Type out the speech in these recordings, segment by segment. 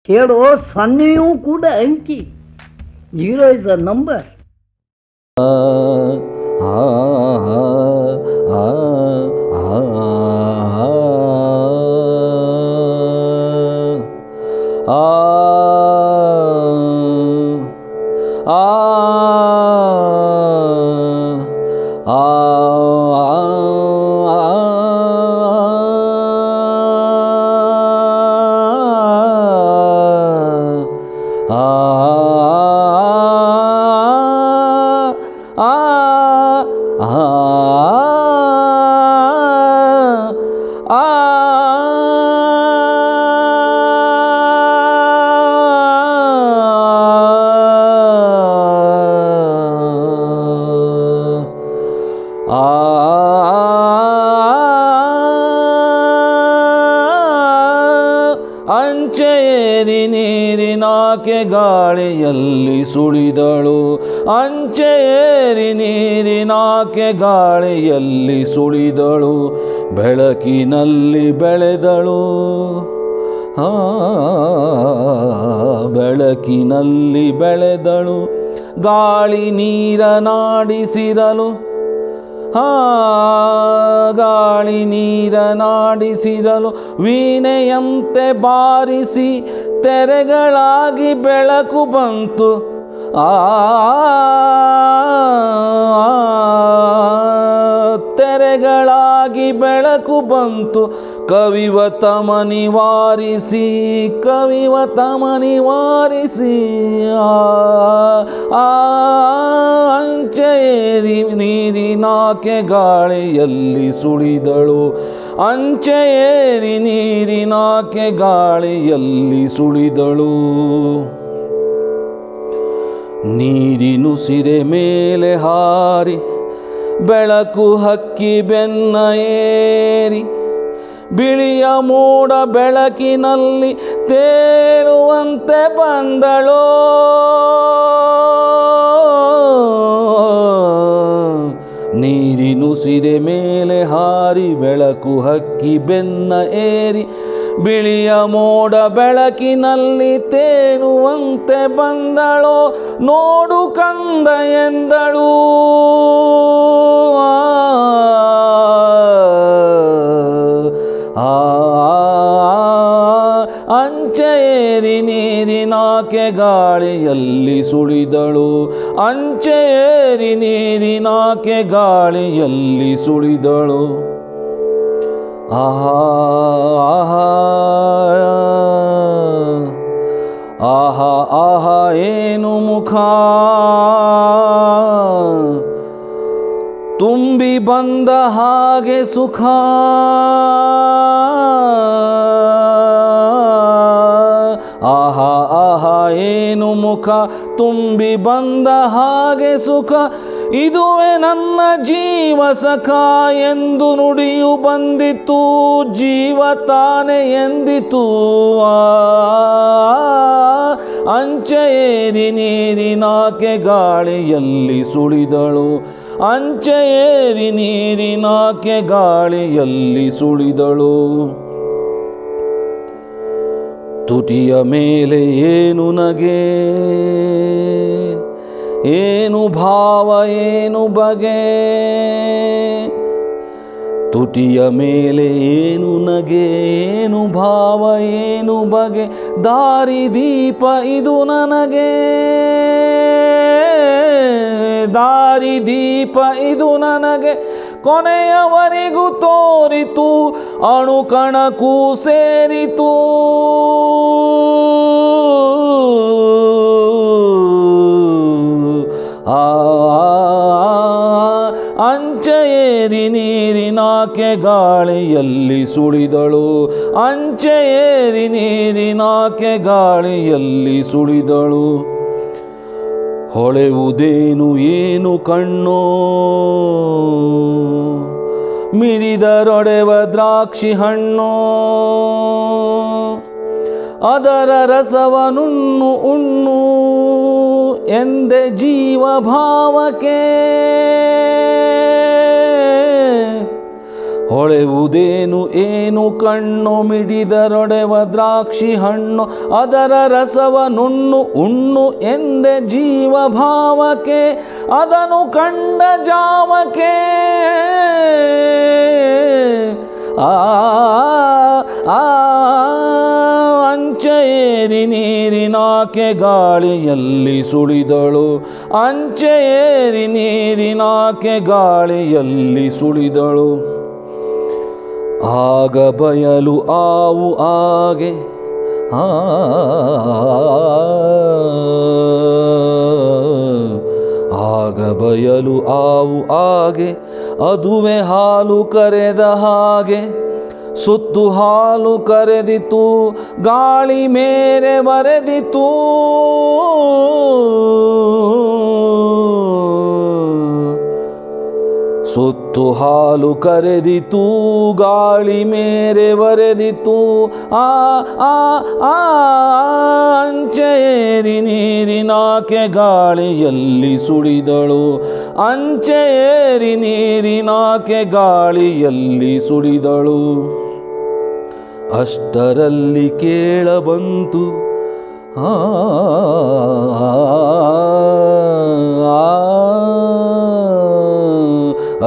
ಕೇಳೋ, ಸೊನ್ನೆಯೂ ಕೂಡ ಅಂಕಿ. 0 is a number. ಅಂಚೆಯೇರಿ ನೀರಿನಾಕೆ ಗಾಳಿಯಲ್ಲಿ ಸುಳಿದಳು, ಅಂಚೆಯೇರಿ ನೀರಿನಾಕೆ ಗಾಳಿಯಲ್ಲಿ ಸುಳಿದಳು, ಬೆಳಕಿನಲ್ಲಿ ಬೆಳೆದಳು, ಬೆಳಕಿನಲ್ಲಿ ಬೆಳೆದಳು, ಗಾಳಿ ನೀರನಾಡಿಸಿರಲು, ಗಾಳಿ ನೀರನಾಡಿಸಿರಲು, ವೀಣೆಯಂತೆ ಬಾರಿಸಿ ತೆರೆಗಳಾಗಿ ಬೆಳಕು ಬಂತು, ತೆರೆಗಳಾಗಿ ಬೆಳಕು ಬಂತು, ಕವಿವತಮ ನಿವಾರಿಸಿ, ಕವಿವತಮ ನಿವಾರಿಸಿ, ಅಂಚೆಯೇರಿ ನೀರಿನಾಕೆ ಗಾಳಿಯಲ್ಲಿ ಸುಳಿದಳು, ಅಂಚೆಯೇರಿ ನೀರಿನಾಕೆ ಗಾಳಿಯಲ್ಲಿ ಸುಳಿದಳು, ನೀರಿನುಸಿರೆ ಮೇಲೆ ಹಾರಿ ಬೆಳಕು ಹಕ್ಕಿ ಬೆನ್ನ ಏರಿ, ಬಿಳಿಯ ಮೋಡ ಬೆಳಕಿನಲ್ಲಿ ತೇಲುವಂತೆ ಬಂದಳೋ, ನೀರಿನುಸಿರೆ ಮೇಲೆ ಹಾರಿ ಬೆಳಕು ಹಕ್ಕಿ ಬೆನ್ನ ಏರಿ, ಬಿಳಿಯ ಮೋಡ ಬೆಳಕಿನಲ್ಲಿ ತೇಲುವಂತೆ ಬಂದಳೋ, ನೋಡು ಕಂದ ಎಂದಳು, ಅಂಚೆಯೇರಿ ನೀರಿನಾಕೆ ಗಾಳಿಯಲ್ಲಿ ಸುಳಿದಳು, ಅಂಚೆಯೇರಿ ನೀರಿನಾಕೆ ಗಾಳಿಯಲ್ಲಿ ಸುಳಿದಳು, ಆಹಾ ಆಹಾ ಆಹಾ ಏನು ಮುಖ, ತುಂಬಿ ಬಂದ ಹಾಗೆ ಸುಖ, ಆಹಾ ಆಹಾ ಏನು ಮುಖ, ತುಂಬಿ ಬಂದ ಹಾಗೆ ಸುಖ, ಇದುವೇ ನನ್ನ ಜೀವ ಸಖ ಎಂದು ನುಡಿಯು ಬಂದಿತು, ಜೀವ ತಾನೆ ಎಂದಿತು, ಅಂಚೆಯೇರಿ ನೀರಿನಾಕೆ ಗಾಳಿಯಲ್ಲಿ ಸುಳಿದಳು, ಅಂಚೆಯೇರಿ ನೀರಿನಾಕೆ ಗಾಳಿಯಲ್ಲಿ ಸುಳಿದಳು, ತುಟಿಯ ಮೇಲೆ ಏನು ನಗೆ, ಏನು ಭಾವ ಏನು ಬಗೆ, ತುಟಿಯ ಮೇಲೆ ಏನು ನಗೆ, ಏನು ಭಾವ ಏನು ಬಗೆ, ದಾರಿ ದೀಪ ಇದು ನನಗೆ, ದಾರಿ ದೀಪ ಇದು ನನಗೆ, ಕೊನೆಯವರೆಗೂ ತೋರಿತು, ಅಣುಕಣಕ್ಕೂ ಸೇರಿತು, ಅಂಚೆಯೇರಿ ನೀರಿನಾಕೆ ಗಾಳಿಯಲ್ಲಿ ಸುಳಿದಳು, ಅಂಚೆಯೇರಿ ನೀರಿನಾಕೆ ಗಾಳಿಯಲ್ಲಿ ಸುಳಿದಳು, ಹೊಳೆವುದೇನು ಏನು ಕಣ್ಣೋ, ಮಿಡಿದರೊಡೆವ ದ್ರಾಕ್ಷಿ ಹಣ್ಣೋ, ಅದರ ರಸವನುಣ್ಣು ಉಣ್ಣು ಎಂದೆ ಜೀವ ಭಾವಕ್ಕೆ, ಹೊಳೆವುದೇನು ಏನು ಕಣ್ಣು ಮಿಡಿದರೊಡೆವ ದ್ರಾಕ್ಷಿ ಹಣ್ಣು ಅದರ ರಸವ ನುಣ್ಣು ಉಣ್ಣು ಎಂದೆ ಜೀವ ಭಾವಕ್ಕೆ ಅದನ್ನು ಕಂಡ ಜಾವಕ್ಕೆ ಅಂಚೆಯೇರಿ ನೀರಿನಾಕೆ ಗಾಳಿಯಲ್ಲಿ ಸುಳಿದಳು ಅಂಚೆಯೇರಿ ನೀರಿನಾಕೆ ಗಾಳಿಯಲ್ಲಿ ಸುಳಿದಳು ಆಗ ಬಯಲು ಆವು ಆಗೆ ಆಗ ಬಯಲು ಆವು ಆಗೆ ಅದುವೆ ಹಾಲು ಕರೆದ ಹಾಗೆ ಸುತ್ತು ಹಾಲು ಕರೆದಿತು ಗಾಳಿ ಮೇರೆ ಬರೆದಿತು ಸುತ್ತು ಹಾಲು ಕರೆದಿತು ಗಾಳಿ ಮೇರೆ ಬರೆದಿತು ಅಂಚೆಯೇರಿ ನೀರಿನಾಕೆ ಗಾಳಿಯಲ್ಲಿ ಸುಳಿದಳು ಅಂಚೆಯೇರಿ ನೀರಿನಾಕೆ ಗಾಳಿಯಲ್ಲಿ ಸುಳಿದಳು ಅಷ್ಟರಲ್ಲಿ ಕೇಳಬಂತು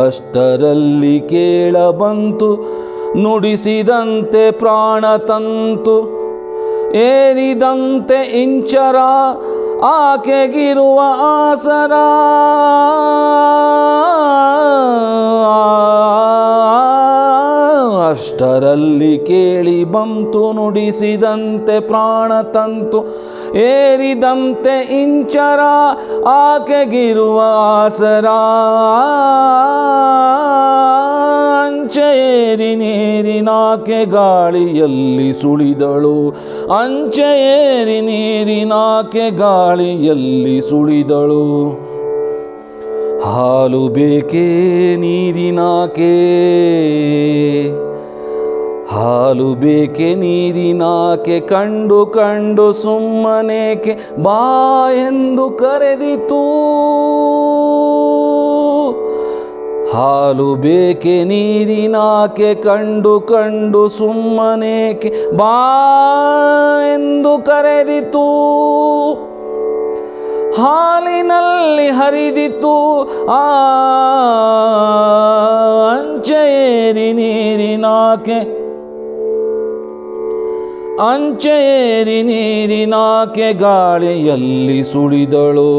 ಅಷ್ಟರಲ್ಲಿ ಕೇಳಬಂತು ನುಡಿಸಿದಂತೆ ಪ್ರಾಣತಂತು ಏರಿದಂತೆ ಇಂಚರ ಆಕೆಗಿರುವ ಆಸರ ಅಷ್ಟರಲ್ಲಿ ಕೇಳಿ ಬಂತು ನುಡಿಸಿದಂತೆ ಪ್ರಾಣತಂತು ಏರಿದಂತೆ ಇಂಚರ ಆಕೆಗಿರುವ ಆಸರ ಅಂಚೆಯೇರಿ ನೀರಿನಾಕೆ ಗಾಳಿಯಲ್ಲಿ ಸುಳಿದಳು ಅಂಚೆಯೇರಿ ನೀರಿನಾಕೆ ಗಾಳಿಯಲ್ಲಿ ಸುಳಿದಳು ಹಾಲು ಬೇಕೇ ನೀರಿನಾಕೆ ಹಾಲು ಬೇಕೆ ನೀರಿನಾಕೆ ಕಂಡು ಕಂಡು ಸುಮ್ಮನೇಕೆ ಬಾ ಎಂದು ಕರೆದಿತು ಹಾಲು ಬೇಕೆ ನೀರಿನಾಕೆ ಕಂಡು ಕಂಡು ಸುಮ್ಮನೇಕೆ ಬಾ ಎಂದು ಕರೆದಿತು ಹಾಲಿನಲ್ಲಿ ಹರಿದಿತು ಅಂಚೆಯೇರಿ ನೀರಿನಾಕೆ ಅಂಚೆಯೇರಿ ನೀರಿನಾಕೆ ಗಾಳಿಯಲ್ಲಿ ಸುಳಿದಳು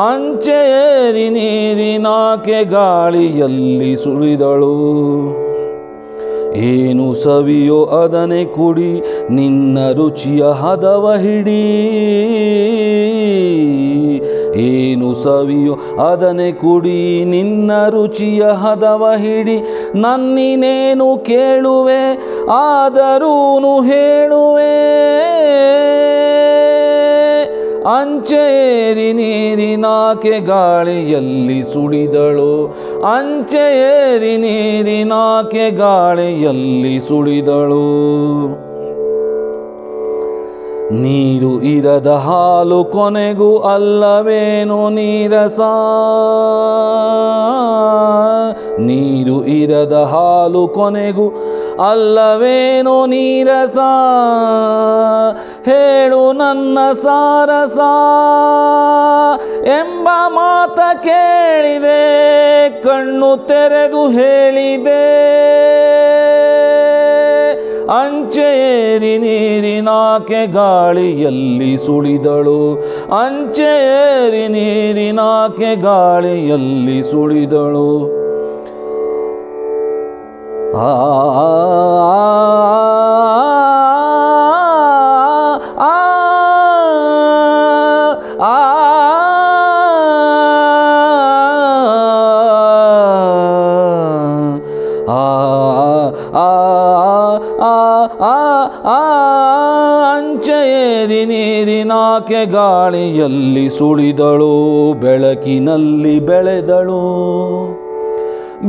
ಅಂಚೆಯೇರಿ ನೀರಿನಾಕೆ ಗಾಳಿಯಲ್ಲಿ ಸುಳಿದಳು ಏನು ಸವಿಯೋ ಅದನೆ ಕುಡಿ ನಿನ್ನ ರುಚಿಯ ಹದವ ಹಿಡಿ ಏನು ಸವಿಯೋ ಅದನೆ ಕುಡಿ ನಿನ್ನ ರುಚಿಯ ಹದವ ಹಿಡಿ ನನ್ನಿನೇನು ಕೇಳುವೆ ಆದರೂನು ಹೇಳುವೆ ಅಂಚೆಯೇರಿ ನೀರಿನಾಕೆ ಗಾಳಿಯಲ್ಲಿ ಸುಳಿದಳು ಅಂಚೆಯೇರಿ ನೀರಿನಾಕೆ ಗಾಳಿಯಲ್ಲಿ ಸುಳಿದಳು ನೀರು ಇರದ ಹಾಲು ಕೊನೆಗೂ ಅಲ್ಲವೇನು ನೀರಸ ನೀರು ಇರದ ಹಾಲು ಕೊನೆಗೂ ಅಲ್ಲವೇನು ನೀರಸ ಹೇಳು ನನ್ನ ಸಾರಸ ಎಂಬ ಮಾತ ಕೇಳಿದೆ ಕಣ್ಣು ತೆರೆದು ಹೇಳಿದೆ ಅಂಚೆಯೇರಿ ನೀರಿನಾಕೆ ಗಾಳಿಯಲ್ಲಿ ಸುಳಿದಳು ಅಂಚೆಯೇರಿ ನೀರಿನಾಕೆ ಗಾಳಿಯಲ್ಲಿ ಸುಳಿದಳು ಆ ಅಂಚೆಯೇರಿ ನೀರಿನಾಕೆ ಗಾಳಿಯಲ್ಲಿ ಸುಳಿದಳು ಬೆಳಕಿನಲ್ಲಿ ಬೆಳೆದಳು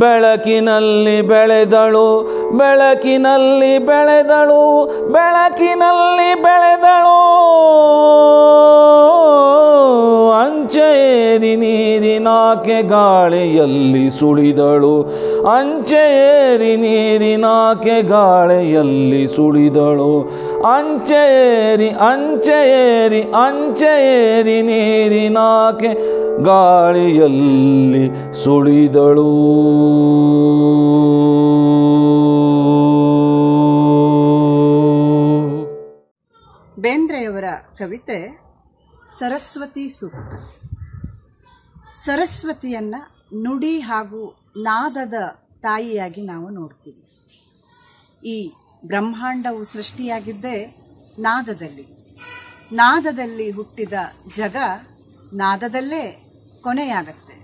ಬೆಳಕಿನಲ್ಲಿ ಬೆಳೆದಳು ಬೆಳಕಿನಲ್ಲಿ ಬೆಳೆದಳು ಬೆಳಕಿನಲ್ಲಿ ಬೆಳೆದಳು ಅಂಚೆಯೇರಿ ನೀರಿನಾಕೆ ನೀರಿನಾಕೆ ಗಾಳಿಯಲ್ಲಿ ಸುಳಿದಳು, ಅಂಚೆ ಏರಿ ನೀರಿನಾಕೆ ಗಾಳಿಯಲ್ಲಿ ಸುಳಿದಳು, ಅಂಚೆ ಏರಿ ಅಂಚೆ ಏರಿ ಅಂಚೆ ಏರಿ ನೀರಿನಾಕೆ ಗಾಳಿಯಲ್ಲಿ ಸುಳಿದಳು. ಬೇಂದ್ರೆಯವರ ಕವಿತೆ ಸರಸ್ವತಿ ಸೂಕ್ತ. ಸರಸ್ವತಿಯನ್ನ ನುಡಿ ಹಾಗೂ ನಾದದ ತಾಯಿಯಾಗಿ ನಾವು ನೋಡ್ತೀವಿ. ಈ ಬ್ರಹ್ಮಾಂಡವು ಸೃಷ್ಟಿಯಾಗಿದ್ದೇ ನಾದದಲ್ಲಿ. ನಾದದಲ್ಲಿ ಹುಟ್ಟಿದ ಜಗ ನಾದದಲ್ಲೇ ಕೊನೆಯಾಗತ್ತೆ.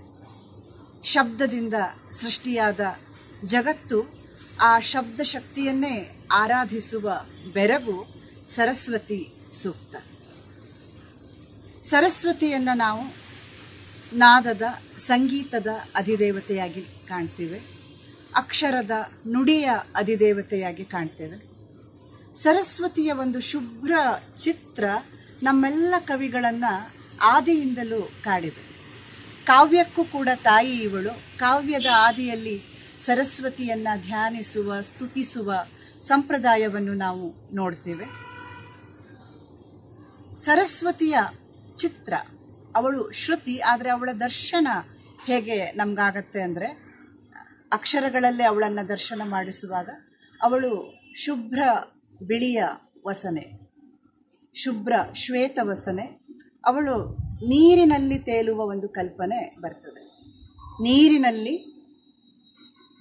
ಶಬ್ದದಿಂದ ಸೃಷ್ಟಿಯಾದ ಜಗತ್ತು ಆ ಶಬ್ದ ಶಕ್ತಿಯನ್ನೇ ಆರಾಧಿಸುವ ಬೆರಗು ಸರಸ್ವತಿ ಸೂಕ್ತ. ಸರಸ್ವತಿಯನ್ನು ನಾವು ನಾದದ ಸಂಗೀತದ ಅಧಿದೇವತೆಯಾಗಿ ಕಾಣ್ತೇವೆ, ಅಕ್ಷರದ ನುಡಿಯ ಅಧಿದೇವತೆಯಾಗಿ ಕಾಣ್ತೇವೆ. ಸರಸ್ವತಿಯ ಒಂದು ಶುಭ್ರ ಚಿತ್ರ ನಮ್ಮೆಲ್ಲ ಕವಿಗಳನ್ನು ಆದಿಯಿಂದಲೂ ಕಾಡಿದೆ. ಕಾವ್ಯಕ್ಕೂ ಕೂಡ ತಾಯಿ ಇವಳು. ಕಾವ್ಯದ ಆದಿಯಲ್ಲಿ ಸರಸ್ವತಿಯನ್ನು ಧ್ಯಾನಿಸುವ, ಸ್ತುತಿಸುವ ಸಂಪ್ರದಾಯವನ್ನು ನಾವು ನೋಡ್ತೇವೆ. ಸರಸ್ವತಿಯ ಚಿತ್ರ, ಅವಳು ಶ್ರುತಿ, ಆದರೆ ಅವಳ ದರ್ಶನ ಹೇಗೆ ನಮಗಾಗತ್ತೆ ಅಂದರೆ, ಅಕ್ಷರಗಳಲ್ಲೇ ಅವಳನ್ನು ದರ್ಶನ ಮಾಡಿಸುವಾಗ ಅವಳು ಶುಭ್ರ ಬಿಳಿಯ ವಸನೆ, ಶುಭ್ರ ಶ್ವೇತ ವಸನೆ. ಅವಳು ನೀರಿನಲ್ಲಿ ತೇಲುವ ಒಂದು ಕಲ್ಪನೆ ಬರ್ತದೆ. ನೀರಿನಲ್ಲಿ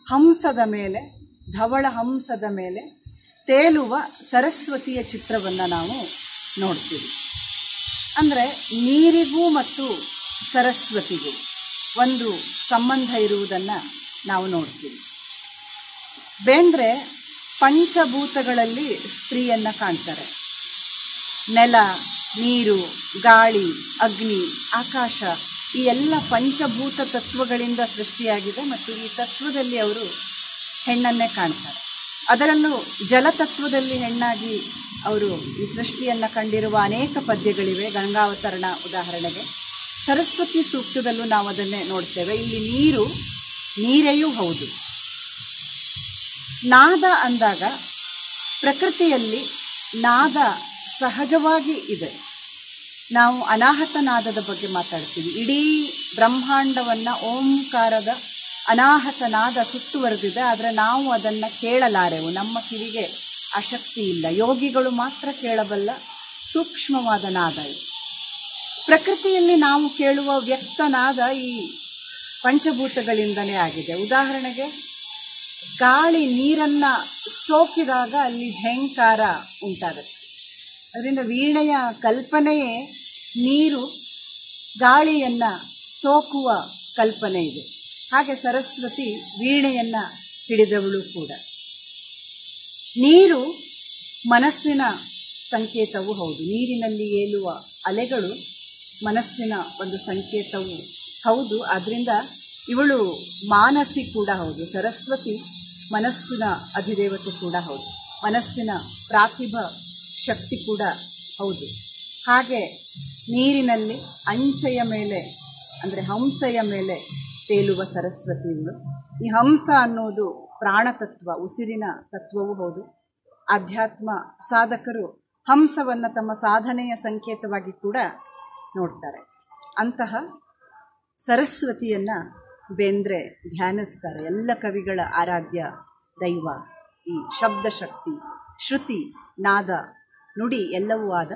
ಹಂಸದ ಮೇಲೆ, ಧವಳ ಹಂಸದ ಮೇಲೆ ತೇಲುವ ಸರಸ್ವತಿಯ ಚಿತ್ರವನ್ನು ನಾವು ನೋಡ್ತೀವಿ. ಅಂದರೆ ನೀರಿಗೂ ಮತ್ತು ಸರಸ್ವತಿಗೂ ಒಂದು ಸಂಬಂಧ ಇರುವುದನ್ನು ನಾವು ನೋಡ್ತೀವಿ. ಬೇಂದ್ರೆ ಪಂಚಭೂತಗಳಲ್ಲಿ ಸ್ತ್ರೀಯನ್ನು ಕಾಣ್ತಾರೆ. ನೆಲ, ನೀರು, ಗಾಳಿ, ಅಗ್ನಿ, ಆಕಾಶ, ಈ ಎಲ್ಲ ಪಂಚಭೂತ ತತ್ವಗಳಿಂದ ಸೃಷ್ಟಿಯಾಗಿದೆ ಮತ್ತು ಈ ತತ್ವದಲ್ಲಿ ಅವರು ಹೆಣ್ಣನ್ನೇ ಕಾಣ್ತಾರೆ. ಅದರಲ್ಲೂ ಜಲತತ್ವದಲ್ಲಿ ಹೆಣ್ಣಾಗಿ ಅವರು ಈ ಸೃಷ್ಟಿಯನ್ನು ಕಂಡಿರುವ ಅನೇಕ ಪದ್ಯಗಳಿವೆ. ಗಂಗಾವತರಣ ಉದಾಹರಣೆಗೆ. ಸರಸ್ವತಿ ಸೂಕ್ತದಲ್ಲೂ ನಾವು ಅದನ್ನೇ ನೋಡ್ತೇವೆ. ಇಲ್ಲಿ ನೀರೆಯೂ ಹೌದು. ನಾದ ಅಂದಾಗ ಪ್ರಕೃತಿಯಲ್ಲಿ ನಾದ ಸಹಜವಾಗಿ ಇದೆ. ನಾವು ಅನಾಹತ ನಾದದ ಬಗ್ಗೆ ಮಾತಾಡ್ತೀವಿ. ಇಡೀ ಬ್ರಹ್ಮಾಂಡವನ್ನು ಓಂಕಾರದ ಅನಾಹತ ನಾದ ಸುತ್ತುವರೆದಿದೆ, ಆದರೆ ನಾವು ಅದನ್ನು ಕೇಳಲಾರೆವು. ನಮ್ಮ ಕಿವಿಗೆ ಆ ಶಕ್ತಿ ಇಲ್ಲ. ಯೋಗಿಗಳು ಮಾತ್ರ ಕೇಳಬಲ್ಲ ಸೂಕ್ಷ್ಮವಾದ ನಾದ ಇದು. ಪ್ರಕೃತಿಯಲ್ಲಿ ನಾವು ಕೇಳುವ ವ್ಯಕ್ತನಾದ ಈ ಪಂಚಭೂತಗಳಿಂದಲೇ ಆಗಿದೆ. ಉದಾಹರಣೆಗೆ ಗಾಳಿ ನೀರನ್ನು ಸೋಕಿದಾಗ ಅಲ್ಲಿ ಝೇಂಕಾರ ಉಂಟಾಗುತ್ತೆ. ಅದರಿಂದ ವೀಣೆಯ ಕಲ್ಪನೆಯೇ ನೀರು ಗಾಳಿಯನ್ನು ಸೋಕುವ ಕಲ್ಪನೆ ಇದೆ. ಹಾಗೆ ಸರಸ್ವತಿ ವೀಣೆಯನ್ನು ಹಿಡಿದವಳು ಕೂಡ. ನೀರು ಮನಸ್ಸಿನ ಸಂಕೇತವೂ ಹೌದು. ನೀರಿನಲ್ಲಿ ಏಳುವ ಅಲೆಗಳು ಮನಸ್ಸಿನ ಒಂದು ಸಂಕೇತವೂ ಹೌದು. ಆದ್ದರಿಂದ ಇವಳು ಮಾನಸಿ ಕೂಡ ಹೌದು. ಸರಸ್ವತಿ ಮನಸ್ಸಿನ ಅಧಿದೇವತೆ ಕೂಡ ಹೌದು. ಮನಸ್ಸಿನ ಪ್ರಾತಿಭ ಶಕ್ತಿ ಕೂಡ ಹೌದು. ಹಾಗೆ ನೀರಿನಲ್ಲಿ ಅಂಚೆಯ ಮೇಲೆ, ಅಂದರೆ ಹಂಸೆಯ ಮೇಲೆ ತೇಲುವ ಸರಸ್ವತಿ ಇವಳು. ಈ ಹಂಸ ಅನ್ನೋದು ಪ್ರಾಣತತ್ವ, ಉಸಿರಿನ ತತ್ವವೂ ಹೌದು. ಆಧ್ಯಾತ್ಮ ಸಾಧಕರು ಹಂಸವನ್ನು ತಮ್ಮ ಸಾಧನೆಯ ಸಂಕೇತವಾಗಿ ಕೂಡ ನೋಡ್ತಾರೆ. ಅಂತಹ ಸರಸ್ವತಿಯನ್ನು ಬೇಂದ್ರೆ ಧ್ಯಾನಿಸ್ತಾರೆ. ಎಲ್ಲ ಕವಿಗಳ ಆರಾಧ್ಯ ದೈವ ಈ ಶಬ್ದಶಕ್ತಿ, ಶ್ರುತಿ, ನಾದ, ನುಡಿ ಎಲ್ಲವೂ ಆದ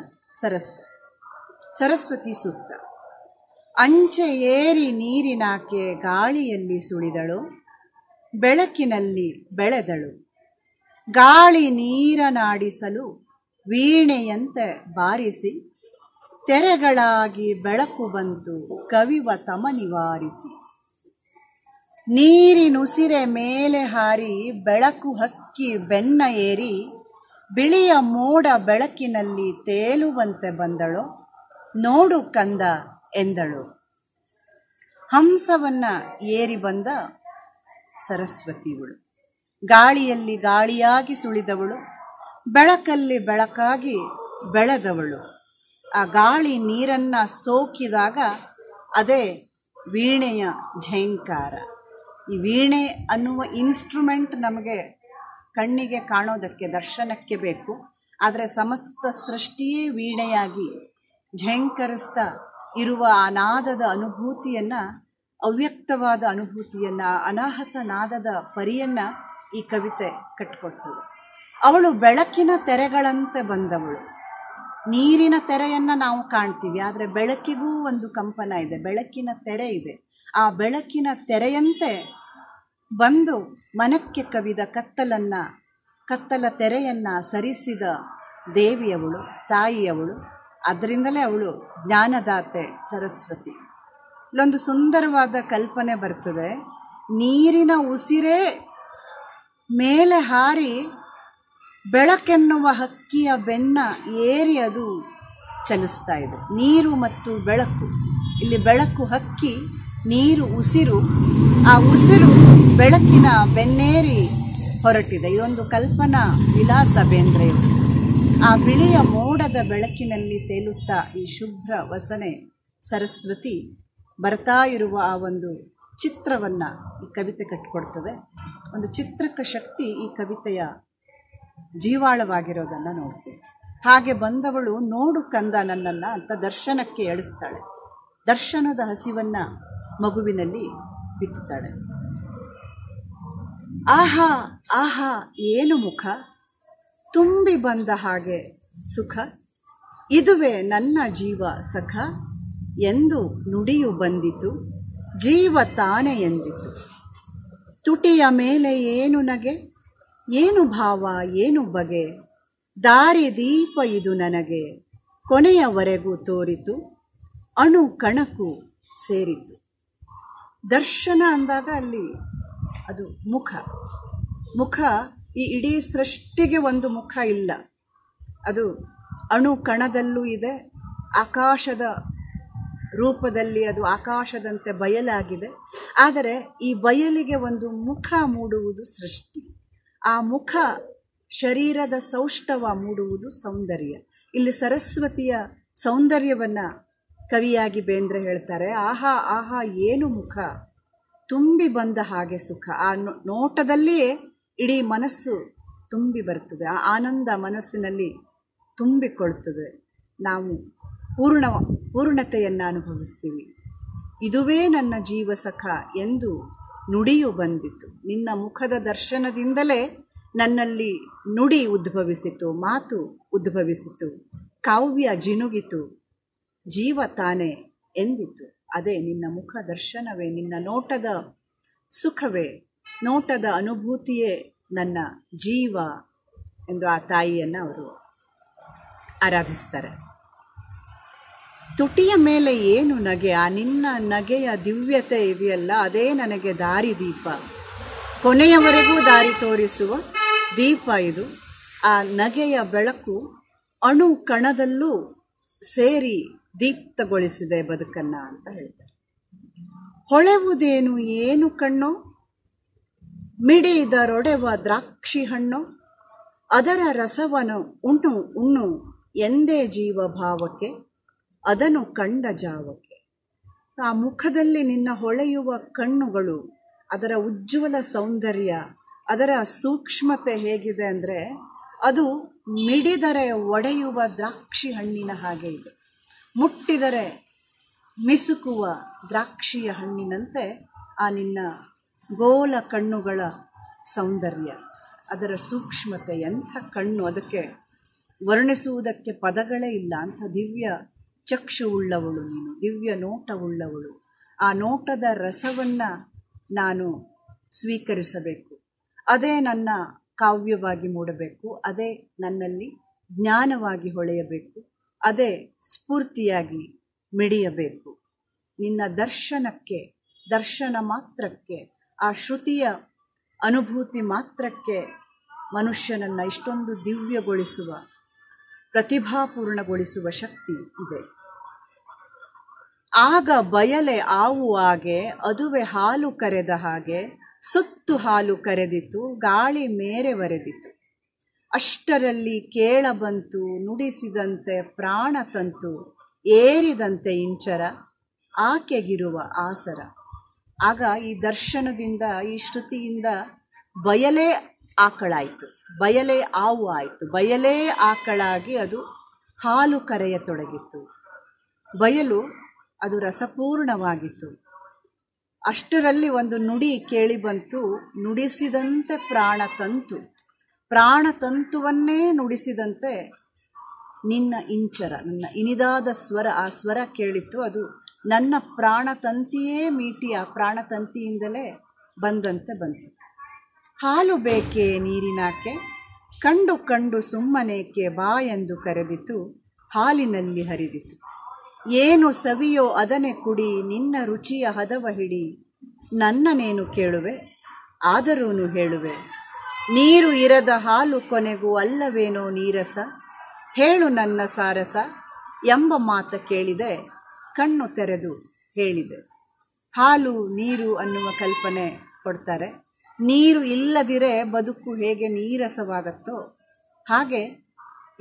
ಸರಸ್ವತಿ ಸೂಕ್ತ. ಅಂಚೆ ಏರಿ ನೀರಿನಾಕೆ ಗಾಳಿಯಲ್ಲಿ ಸುಳಿದಳು, ಬೆಳಕಿನಲ್ಲಿ ಬೆಳೆದಳು, ಗಾಳಿ ನೀರನಾಡಿಸಲು ವೀಣೆಯಂತೆ ಬಾರಿಸಿ, ತೆರೆಗಳಾಗಿ ಬೆಳಕು ಬಂತು ಕವಿವ ತಮ ನಿವಾರಿಸಿ. ನೀರಿನುಸಿರೆ ಮೇಲೆ ಹಾರಿ ಬೆಳಕು ಹಕ್ಕಿ ಬೆನ್ನ ಏರಿ, ಬಿಳಿಯ ಮೋಡ ಬೆಳಕಿನಲ್ಲಿ ತೇಲುವಂತೆ ಬಂದಳು, ನೋಡು ಕಂದ ಎಂದಳು. ಹಂಸವನ್ನ ಏರಿ ಬಂದ ಸರಸ್ವತಿಯವಳು. ಗಾಳಿಯಲ್ಲಿ ಗಾಳಿಯಾಗಿ ಸುಳಿದವಳು, ಬೆಳಕಲ್ಲಿ ಬೆಳಕಾಗಿ ಬೆಳೆದವಳು. ಆ ಗಾಳಿ ನೀರನ್ನು ಸೋಕಿದಾಗ ಅದೇ ವೀಣೆಯ ಝೇಂಕಾರ. ಈ ವೀಣೆ ಅನ್ನುವ ಇನ್ಸ್ಟ್ರುಮೆಂಟ್ ನಮಗೆ ಕಣ್ಣಿಗೆ ಕಾಣೋದಕ್ಕೆ, ದರ್ಶನಕ್ಕೆ ಬೇಕು. ಆದರೆ ಸಮಸ್ತ ಸೃಷ್ಟಿಯೇ ವೀಣೆಯಾಗಿ ಝೇಂಕರಿಸ್ತಾ ಇರುವ ಆ ನಾದದ ಅನುಭೂತಿಯನ್ನು, ಅವ್ಯಕ್ತವಾದ ಅನುಭೂತಿಯನ್ನು, ಅನಾಹತ ನಾದದ ಪರಿಯನ್ನು ಈ ಕವಿತೆ ಕಟ್ಟಿಕೊಡ್ತದೆ. ಅವಳು ಬೆಳಕಿನ ತೆರೆಗಳಂತೆ ಬಂದವಳು. ನೀರಿನ ತೆರೆಯನ್ನು ನಾವು ಕಾಣ್ತೀವಿ, ಆದರೆ ಬೆಳಕಿಗೂ ಒಂದು ಕಂಪನ ಇದೆ, ಬೆಳಕಿನ ತೆರೆ ಇದೆ. ಆ ಬೆಳಕಿನ ತೆರೆಯಂತೆ ಬಂದು ಮನಕ್ಕೆ ಕವಿದ ಕತ್ತಲ ತೆರೆಯನ್ನು ಸರಿಸಿದ ದೇವಿಯವಳು, ತಾಯಿಯವಳು. ಅದರಿಂದಲೇ ಅವಳು ಜ್ಞಾನದಾತೆ ಸರಸ್ವತಿ. ಇಲ್ಲೊಂದು ಸುಂದರವಾದ ಕಲ್ಪನೆ ಬರ್ತದೆ. ನೀರಿನ ಉಸಿರೇ ಮೇಲೆ ಹಾರಿ ಬೆಳಕೆನ್ನುವ ಹಕ್ಕಿಯ ಬೆನ್ನ ಏರಿ ಅದು ಚಲಿಸ್ತಾ ಇದೆ. ನೀರು ಮತ್ತು ಬೆಳಕು, ಇಲ್ಲಿ ಬೆಳಕು ಹಕ್ಕಿ, ನೀರು ಉಸಿರು. ಆ ಉಸಿರು ಬೆಳಕಿನ ಬೆನ್ನೇರಿ ಹೊರಟಿದೆ. ಇದೊಂದು ಕಲ್ಪನಾ ವಿಲಾಸ ಬೇಂದ್ರೆಯವರು. ಆ ಬಿಳಿಯ ಮೋಡದ ಬೆಳಕಿನಲ್ಲಿ ತೇಲುತ್ತಾ ಈ ಶುಭ್ರ ವಸನೆ ಸರಸ್ವತಿ ಬರ್ತಾ ಇರುವ ಆ ಒಂದು ಚಿತ್ರವನ್ನು ಈ ಕವಿತೆ ಕಟ್ಟಿಕೊಡ್ತದೆ. ಒಂದು ಚಿತ್ರಕ ಶಕ್ತಿ ಈ ಕವಿತೆಯ ಜೀವಾಳವಾಗಿರೋದನ್ನು ನೋಡ್ತೀವಿ. ಹಾಗೆ ಬಂದವಳು ನೋಡು ಕಂದ ನನ್ನನ್ನು ಅಂತ ದರ್ಶನಕ್ಕೆ ಎಳಿಸ್ತಾಳೆ. ದರ್ಶನದ ಹಸಿವನ್ನು ಮಗುವಿನಲ್ಲಿ ಬಿತ್ತುತ್ತಾಳೆ. ಆಹಾ ಆಹಾ ಏನು ಮುಖ, ತುಂಬಿ ಬಂದ ಹಾಗೆ ಸುಖ, ಇದುವೇ ನನ್ನ ಜೀವ ಸಖ ಎಂದು ನುಡಿಯು ಬಂದಿತು, ಜೀವ ತಾನೇ ಎಂದಿತು. ತುಟಿಯ ಮೇಲೆ ಏನು ನಗೆ, ಏನು ಭಾವ ಏನು ಬಗೆ, ದಾರಿ ದೀಪ ಇದು ನನಗೆ ಕೊನೆಯವರೆಗೂ ತೋರಿತು, ಅಣು ಕಣಕು ಸೇರಿತು. ದರ್ಶನ ಅಂದಾಗ ಅಲ್ಲಿ ಅದು ಮುಖ. ಈ ಇಡೀ ಸೃಷ್ಟಿಗೆ ಒಂದು ಮುಖ ಇಲ್ಲ. ಅದು ಅಣು ಕಣದಲ್ಲೂ ಇದೆ, ಆಕಾಶದ ರೂಪದಲ್ಲಿ ಅದು ಆಕಾಶದಂತೆ ಬಯಲಾಗಿದೆ. ಆದರೆ ಈ ಬಯಲಿಗೆ ಒಂದು ಮುಖ ಮೂಡುವುದು ಸೃಷ್ಟಿ. ಆ ಮುಖ ಶರೀರದ ಸೌಷ್ಠವ ಮೂಡುವುದು ಸೌಂದರ್ಯ. ಇಲ್ಲಿ ಸರಸ್ವತಿಯ ಸೌಂದರ್ಯವನ್ನು ಕವಿಯಾಗಿ ಬೇಂದ್ರೆ ಹೇಳ್ತಾರೆ. ಆಹಾ ಆಹಾ ಏನು ಮುಖ, ತುಂಬಿ ಬಂದ ಹಾಗೆ ಸುಖ. ಆ ನೋಟದಲ್ಲಿಯೇ ಇಡೀ ಮನಸ್ಸು ತುಂಬಿ ಬರ್ತದೆ. ಆ ಆನಂದ ಮನಸ್ಸಿನಲ್ಲಿ ತುಂಬಿಕೊಳ್ತದೆ. ನಾವು ಪೂರ್ಣತೆಯನ್ನು ಅನುಭವಿಸ್ತೀವಿ. ಇದುವೇ ನನ್ನ ಜೀವ ಸಖ ಎಂದು ನುಡಿಯು ಬಂದಿತು. ನಿನ್ನ ಮುಖದ ದರ್ಶನದಿಂದಲೇ ನನ್ನಲ್ಲಿ ನುಡಿ ಉದ್ಭವಿಸಿತು, ಮಾತು ಉದ್ಭವಿಸಿತು, ಕಾವ್ಯ ಜಿನುಗಿತು, ಜೀವ ತಾನೇ ಎಂದಿತು. ಅದೇ ನಿನ್ನ ಮುಖ ದರ್ಶನವೇ, ನಿನ್ನ ನೋಟದ ಸುಖವೇ, ನೋಟದ ಅನುಭೂತಿಯೇ ನನ್ನ ಜೀವ ಎಂದು ಆ ತಾಯಿಯನ್ನು ಅವರು ಆರಾಧಿಸ್ತಾರೆ. ತುಟಿಯ ಮೇಲೆ ಏನು ನಗೆ, ಆ ನಿನ್ನ ನಗೆಯ ದಿವ್ಯತೆ ಇದೆಯಲ್ಲ, ಅದೇ ನನಗೆ ದಾರಿ ದೀಪ, ಕೊನೆಯವರೆಗೂ ದಾರಿ ತೋರಿಸುವ ದೀಪ ಇದು. ಆ ನಗೆಯ ಬೆಳಕು ಅಣು ಕಣದಲ್ಲೂ ಸೇರಿ ದೀಪ್ತಗೊಳಿಸಿದೆ ಬದುಕನ್ನ ಅಂತ ಹೇಳ್ತಾರೆ. ಹೊಳೆವುದೇನು ಏನು ಕಣ್ಣೋ, ಮಿಡಿದರೊಡೆವ ದ್ರಾಕ್ಷಿ ಹಣ್ಣು, ಅದರ ರಸವನು ಉಣ್ಣು ಎಂದೇ ಜೀವ ಭಾವಕ್ಕೆ, ಅದನ್ನು ಕಂಡ ಜಾವಕ್ಕೆ. ಆ ಮುಖದಲ್ಲಿ ನಿನ್ನ ಹೊಳೆಯುವ ಕಣ್ಣುಗಳು, ಅದರ ಉಜ್ವಲ ಸೌಂದರ್ಯ, ಅದರ ಸೂಕ್ಷ್ಮತೆ ಹೇಗಿದೆ ಅಂದರೆ ಅದು ಮಿಡಿದರೆ ಒಡೆಯುವ ದ್ರಾಕ್ಷಿ ಹಣ್ಣಿನ ಹಾಗೆ ಇದೆ. ಮುಟ್ಟಿದರೆ ಮಿಸುಕುವ ದ್ರಾಕ್ಷಿಯ ಹಣ್ಣಿನಂತೆ ಆ ನಿನ್ನ ಗೋಲ ಕಣ್ಣುಗಳ ಸೌಂದರ್ಯ, ಅದರ ಸೂಕ್ಷ್ಮತೆ. ಎಂಥ ಕಣ್ಣು, ಅದಕ್ಕೆ ವರ್ಣಿಸುವುದಕ್ಕೆ ಪದಗಳೇ ಇಲ್ಲ. ಅಂಥ ದಿವ್ಯ ಚಕ್ಷು ಉಳ್ಳವಳು ನೀನು, ದಿವ್ಯ ನೋಟವುಳ್ಳವಳು. ಆ ನೋಟದ ರಸವನ್ನು ನಾನು ಸ್ವೀಕರಿಸಬೇಕು, ಅದೇ ನನ್ನ ಕಾವ್ಯವಾಗಿ ಮೂಡಬೇಕು, ಅದೇ ನನ್ನಲ್ಲಿ ಜ್ಞಾನವಾಗಿ ಹೊಳೆಯಬೇಕು, ಅದೇ ಸ್ಫೂರ್ತಿಯಾಗಿ ಮಿಡಿಯಬೇಕು. ನಿನ್ನ ದರ್ಶನಕ್ಕೆ, ದರ್ಶನ ಮಾತ್ರಕ್ಕೆ, ಆ ಶ್ರುತಿಯ ಅನುಭೂತಿ ಮಾತ್ರಕ್ಕೆ ಮನುಷ್ಯನನ್ನು ಇಷ್ಟೊಂದು ದಿವ್ಯಗೊಳಿಸುವ, ಪ್ರತಿಭಾಪೂರ್ಣಗೊಳಿಸುವ ಶಕ್ತಿ ಇದೆ. ಆಗ ಬಯಲೆ ಆವು ಹಾಗೆ, ಅದುವೆ ಹಾಲು ಕರೆದ ಹಾಗೆ, ಸುತ್ತು ಹಾಲು ಕರೆದಿತು, ಗಾಳಿ ಮೇರೆ ಬರೆದಿತು. ಅಷ್ಟರಲ್ಲಿ ಕೇಳಬಂತು ನುಡಿಸಿದಂತೆ ಪ್ರಾಣ ತಂತು, ಏರಿದಂತೆ ಇಂಚರ, ಆಕೆಗಿರುವ ಆಸರ. ಆಗ ಈ ದರ್ಶನದಿಂದ, ಈ ಶ್ರುತಿಯಿಂದ ಬಯಲೇ ಆಕಳಾಯಿತು, ಬಯಲೇ ಆವು ಆಯಿತು. ಬಯಲೇ ಆಕಳಾಗಿ ಅದು ಹಾಲು ಕರೆಯತೊಡಗಿತು. ಬಯಲು ಅದು ರಸಪೂರ್ಣವಾಗಿತ್ತು. ಅಷ್ಟರಲ್ಲಿ ಒಂದು ನುಡಿ ಕೇಳಿ ಬಂತು, ನುಡಿಸಿದಂತೆ ಪ್ರಾಣತಂತು. ಪ್ರಾಣತಂತುವನ್ನೇ ನುಡಿಸಿದಂತೆ ನಿನ್ನ ಇಂಚರ, ನನ್ನ ಇನಿದಾದ ಸ್ವರ, ಆ ಸ್ವರ ಕೇಳಿತ್ತು. ಅದು ನನ್ನ ಪ್ರಾಣತಂತಿಯೇ ಮೀಟಿ ಆ ಪ್ರಾಣತಂತಿಯಿಂದಲೇ ಬಂದಂತೆ ಬಂತು. ಹಾಲು ಬೇಕೇ ನೀರಿನಾಕೆ, ಕಂಡು ಕಂಡು ಸುಮ್ಮನೇಕೆ ಬಾ ಎಂದು ಕರೆದಿತು, ಹಾಲಿನಲ್ಲಿ ಹರಿದಿತು. ಏನು ಸವಿಯೋ ಅದನೆ ಕುಡಿ, ನಿನ್ನ ರುಚಿಯ ಹದವ ಹಿಡಿ, ನನ್ನನೇನು ಕೇಳುವೆ ಆದರೂನು ಹೇಳುವೆ. ನೀರು ಇರದ ಹಾಲು ಕೊನೆಗೂ ಅಲ್ಲವೇನೋ ನೀರಸ, ಹೇಳು ನನ್ನ ಸಾರಸ ಎಂಬ ಮಾತ ಕೇಳಿದೆ, ಕಣ್ಣು ತೆರೆದು ಹೇಳಿದೆ. ಹಾಲು ನೀರು ಅನ್ನುವ ಕಲ್ಪನೆ ಕೊಡ್ತಾರೆ. ನೀರು ಇಲ್ಲದಿರೆ ಬದುಕು ಹೇಗೆ ನೀರಸವಾಗತ್ತೋ ಹಾಗೆ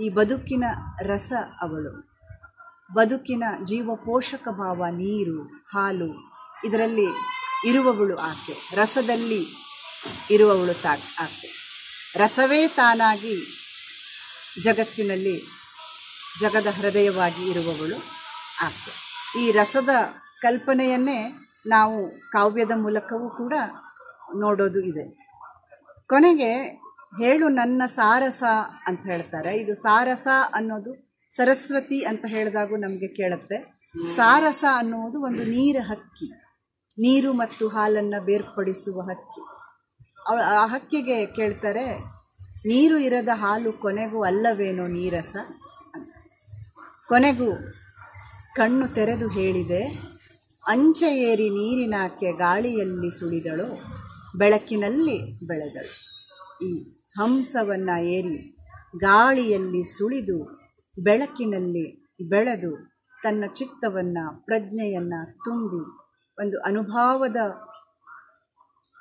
ಈ ಬದುಕಿನ ರಸ ಅವಳು. ಬದುಕಿನ ಜೀವ ಪೋಷಕ ಭಾವ ನೀರು, ಹಾಲು, ಇದರಲ್ಲಿ ಇರುವವಳು ಆಕೆ. ರಸದಲ್ಲಿ ಇರುವವಳು ಆಕೆ. ರಸವೇ ತಾನಾಗಿ ಜಗತ್ತಿನಲ್ಲಿ ಜಗದ ಹೃದಯವಾಗಿ ಇರುವವಳು ಆಕೆ. ಈ ರಸದ ಕಲ್ಪನೆಯನ್ನೇ ನಾವು ಕಾವ್ಯದ ಮೂಲಕವೂ ಕೂಡ ನೋಡೋದು ಇದೆ. ಕೊನೆಗೆ ಹೇಳು ನನ್ನ ಸಾರಸ ಅಂತ ಹೇಳ್ತಾರೆ. ಇದು ಸಾರಸ ಅನ್ನೋದು ಸರಸ್ವತಿ ಅಂತ ಹೇಳಿದಾಗೂ ನಮಗೆ ಕೇಳುತ್ತೆ. ಸಾರಸ ಅನ್ನುವುದು ಒಂದು ನೀರ ಹಕ್ಕಿ, ನೀರು ಮತ್ತು ಹಾಲನ್ನು ಬೇರ್ಪಡಿಸುವ ಹಕ್ಕಿ. ಆ ಹಕ್ಕಿಗೆ ಕೇಳ್ತಾರೆ, ನೀರು ಇರದ ಹಾಲು ಕೊನೆಗೂ ಅಲ್ಲವೇನೋ ನೀರಸ ಅಂತ. ಕೊನೆಗೂ ಕಣ್ಣು ತೆರೆದು ಹೇಳಿದೆ, ಅಂಚೆ ಏರಿ ನೀರಿನಾಕೆ ಗಾಳಿಯಲ್ಲಿ ಸುಳಿದಳು, ಬೆಳಕಿನಲ್ಲಿ ಬೆಳೆದಳು. ಈ ಹಂಸವನ್ನು ಏರಿ ಗಾಳಿಯಲ್ಲಿ ಸುಳಿದು ಬೆಳಕಿನಲ್ಲಿ ಬೆಳೆದು ತನ್ನ ಚಿತ್ತವನ್ನು, ಪ್ರಜ್ಞೆಯನ್ನು ತುಂಬಿ ಒಂದು ಅನುಭಾವದ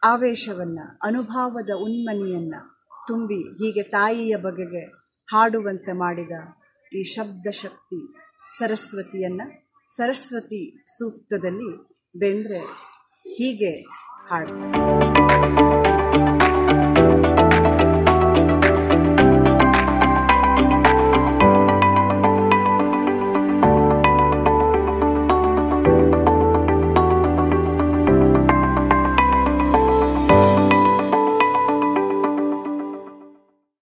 ಆವೇಶವನ್ನು, ಅನುಭಾವದ ಉನ್ಮನಿಯನ್ನು ತುಂಬಿ ಹೀಗೆ ತಾಯಿಯ ಬಗೆಗೆ ಹಾಡುವಂತೆ ಮಾಡಿದ ಈ ಶಬ್ದ ಶಕ್ತಿ ಸರಸ್ವತಿಯನ್ನು ಸರಸ್ವತಿ ಸೂಕ್ತದಲ್ಲಿ ಬೇಂದ್ರೆ ಹೀಗೆ ಹಾಡ್ತಾರೆ.